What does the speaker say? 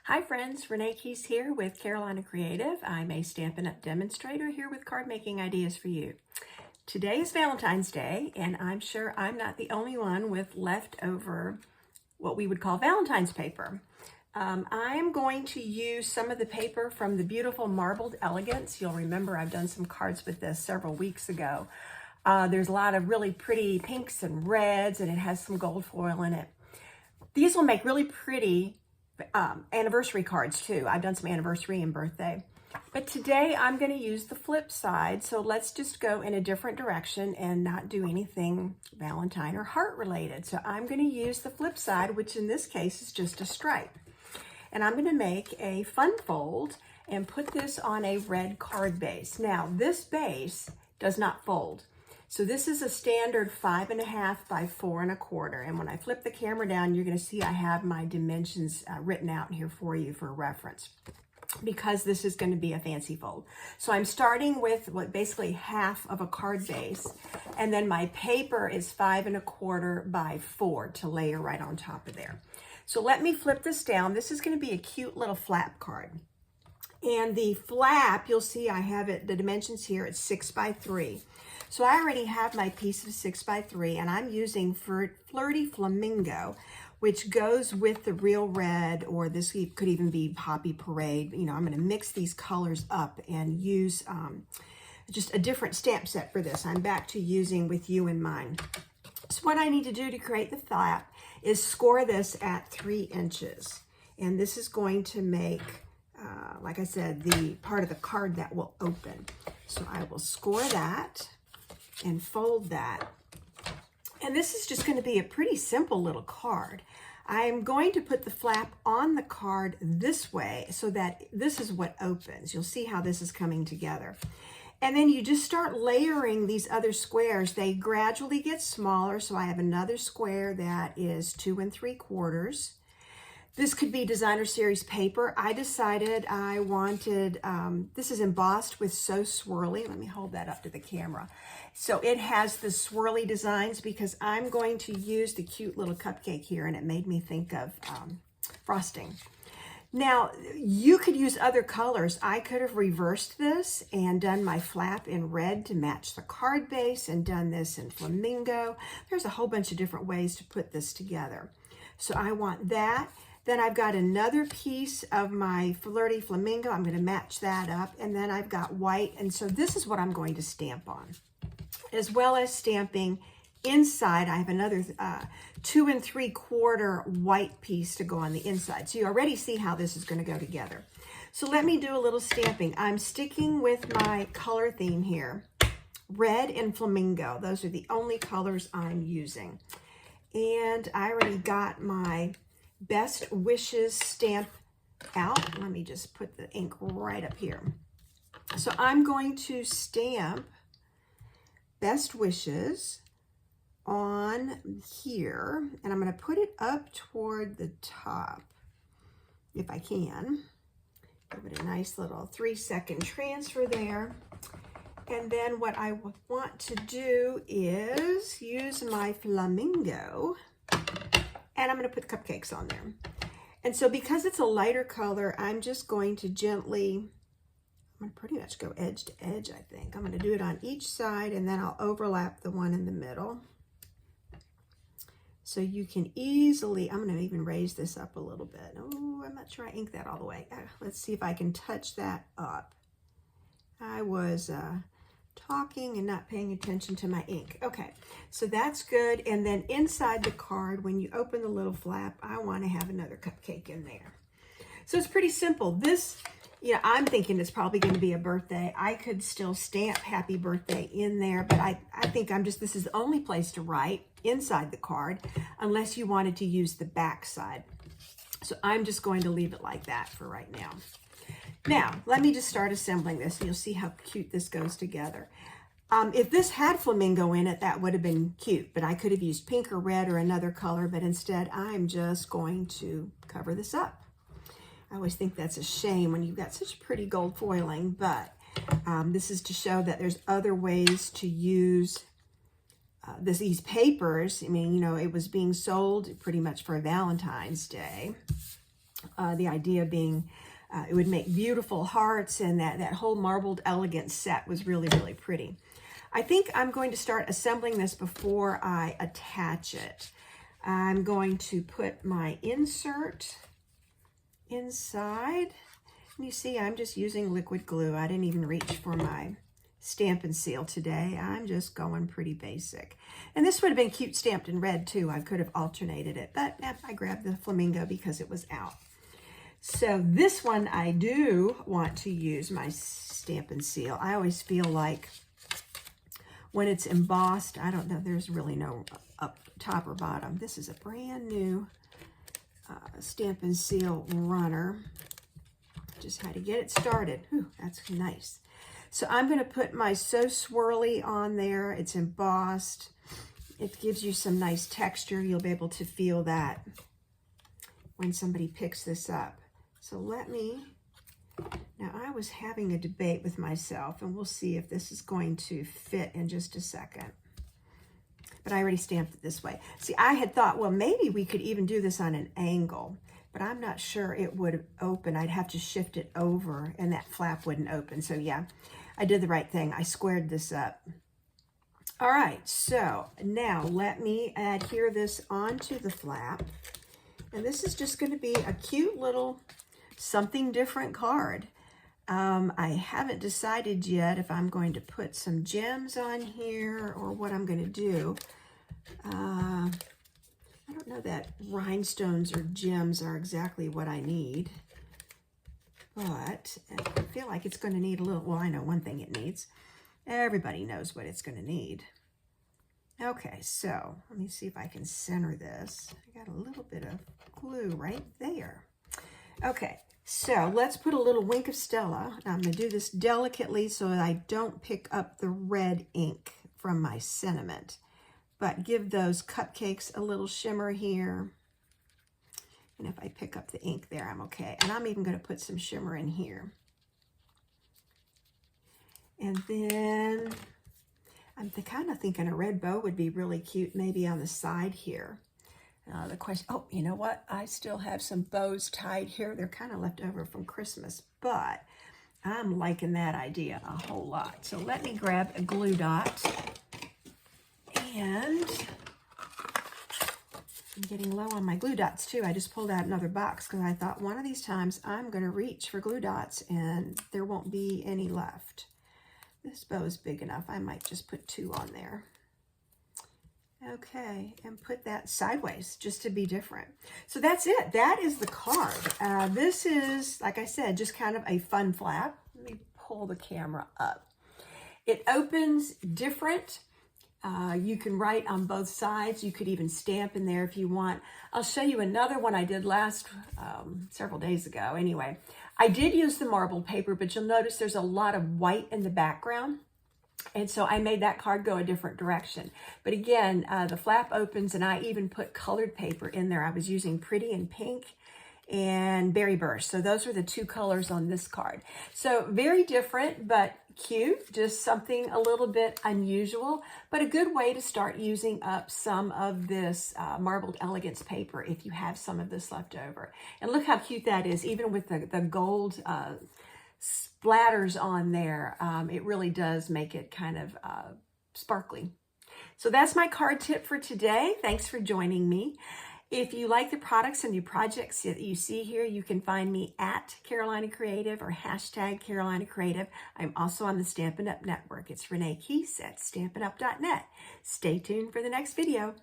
Hi friends, Renee Keys here with Carolina Creative. I'm a Stampin' Up! Demonstrator here with card making ideas for you. Today is Valentine's Day, and I'm sure I'm not the only one with leftover what we would call Valentine's paper. I'm going to use some of the paper from the beautiful marbled Elegance. You'll remember I've done some cards with this several weeks ago. There's a lot of really pretty pinks and reds, and it has some gold foil in it. These will make really pretty anniversary cards too. I've done some anniversary and birthday. But today I'm going to use the flip side. So let's just go in a different direction and not do anything Valentine or heart related. So I'm going to use the flip side, which in this case is just a stripe. And I'm going to make a fun fold and put this on a red card base. Now this base does not fold. So this is a standard 5.5 by 4 1/4. And when I flip the camera down, you're going to see I have my dimensions written out here for you for reference, because this is going to be a fancy fold. So I'm starting with what basically half of a card base, and then my paper is 5 1/4 by 4 to layer right on top of there. So let me flip this down. This is going to be a cute little flap card. And the flap, you'll see I have it, the dimensions here, it's 6 by 3. So I already have my piece of 6 by 3, and I'm using Flirty Flamingo, which goes with the real red, or this could even be Poppy Parade. You know, I'm going to mix these colors up and use just a different stamp set for this. I'm back to using With You in Mind. So what I need to do to create the flap is score this at 3 inches. And this is going to make, like I said, the part of the card that will open. So I will score that and fold that. And this is just going to be a pretty simple little card. I'm going to put the flap on the card this way so that this is what opens. You'll see how this is coming together. And then you just start layering these other squares. They gradually get smaller. So I have another square that is 2 3/4. This could be designer series paper. I decided I wanted, this is embossed with So Swirly. Let me hold that up to the camera. So it has the swirly designs because I'm going to use the cute little cupcake here, and it made me think of frosting. Now, you could use other colors. I could have reversed this and done my flap in red to match the card base and done this in flamingo. There's a whole bunch of different ways to put this together. So I want that. Then I've got another piece of my Flirty Flamingo. I'm going to match that up. And then I've got white. And so this is what I'm going to stamp on. As well as stamping inside, I have another 2 3/4 white piece to go on the inside. So you already see how this is going to go together. So let me do a little stamping. I'm sticking with my color theme here. Red and flamingo. Those are the only colors I'm using. And I already got my Best Wishes stamp out. Let me just put the ink right up here. So I'm going to stamp Best Wishes on here, and I'm going to put it up toward the top if I can. Give it a nice little 3-second transfer there. And then what I want to do is use my flamingo, and I'm going to put cupcakes on there. And so because it's a lighter color, I'm just going to gently, I'm going to pretty much go edge to edge, I think. I'm going to do it on each side, and then I'll overlap the one in the middle. So you can easily, I'm going to even raise this up a little bit. Oh, I'm not sure I inked that all the way. Let's see if I can touch that up. I was talking and not paying attention to my ink. Okay, so that's good. And then inside the card, when you open the little flap, I want to have another cupcake in there. So it's pretty simple. This, yeah, I'm thinking it's probably going to be a birthday. I could still stamp happy birthday in there, but I think this is the only place to write inside the card unless you wanted to use the back side. So I'm just going to leave it like that for right now. Now, let me just start assembling this, and you'll see how cute this goes together. If this had flamingo in it, that would have been cute, but I could have used pink or red or another color, but instead I'm just going to cover this up. I always think that's a shame when you've got such pretty gold foiling, but this is to show that there's other ways to use these papers. I mean, you know, it was being sold pretty much for Valentine's Day. The idea being it would make beautiful hearts, and that whole marbled elegance set was really, really pretty. I think I'm going to start assembling this before I attach it. I'm going to put my insert inside. And you see, I'm just using liquid glue. I didn't even reach for my stamp and seal today. I'm just going pretty basic. And this would have been cute stamped in red too. I could have alternated it, but I grabbed the flamingo because it was out. So this one, I do want to use my stamp and seal. I always feel like when it's embossed, I don't know, there's really no up top or bottom. This is a brand new stamp and seal runner. Just had to get it started. Whew, that's nice. So I'm going to put my So Swirly on there. It's embossed. It gives you some nice texture. You'll be able to feel that when somebody picks this up. So now I was having a debate with myself, and we'll see if this is going to fit in just a second. But I already stamped it this way. See, I had thought, well, maybe we could even do this on an angle, but I'm not sure it would open. I'd have to shift it over, and that flap wouldn't open. So yeah, I did the right thing. I squared this up. All right, so now let me adhere this onto the flap. And this is just going to be a cute little something different card. I haven't decided yet if I'm going to put some gems on here or what I'm going to do. I don't know that rhinestones or gems are exactly what I need, but I feel like it's going to need a little, well, I know one thing it needs. Everybody knows what it's going to need. Okay, so let me see if I can center this. I got a little bit of glue right there. Okay, so let's put a little wink of Stella. I'm going to do this delicately so that I don't pick up the red ink from my sentiment, but give those cupcakes a little shimmer here. And if I pick up the ink there, I'm okay. And I'm even going to put some shimmer in here. And then I'm kind of thinking a red bow would be really cute, maybe on the side here. The question, oh, you know what? I still have some bows tied here. They're kind of left over from Christmas, but I'm liking that idea a whole lot. So let me grab a glue dot. And I'm getting low on my glue dots too. I just pulled out another box because I thought one of these times I'm going to reach for glue dots and there won't be any left. This bow is big enough. I might just put 2 on there. Okay, and put that sideways just to be different. So that's it. That is the card. This is, like I said, just kind of a fun flap. Let me pull the camera up. It opens different. You can write on both sides. You could even stamp in there if you want. I'll show you another one I did last several days ago. Anyway, I did use the marbled paper, but you'll notice there's a lot of white in the background. And so I made that card go a different direction. But again, the flap opens, and I even put colored paper in there. I was using Pretty in Pink and Berry Burst. So those are the 2 colors on this card. So very different, but cute. Just something a little bit unusual, but a good way to start using up some of this marbled elegance paper if you have some of this left over. And look how cute that is, even with the gold splatters on there. It really does make it kind of sparkly. So that's my card tip for today. Thanks for joining me. If you like the products and new projects that you see here, you can find me at Carolina Creative or hashtag Carolina Creative. I'm also on the Stampin' Up! Network. It's Renee Keese at StampinUp.net. Stay tuned for the next video.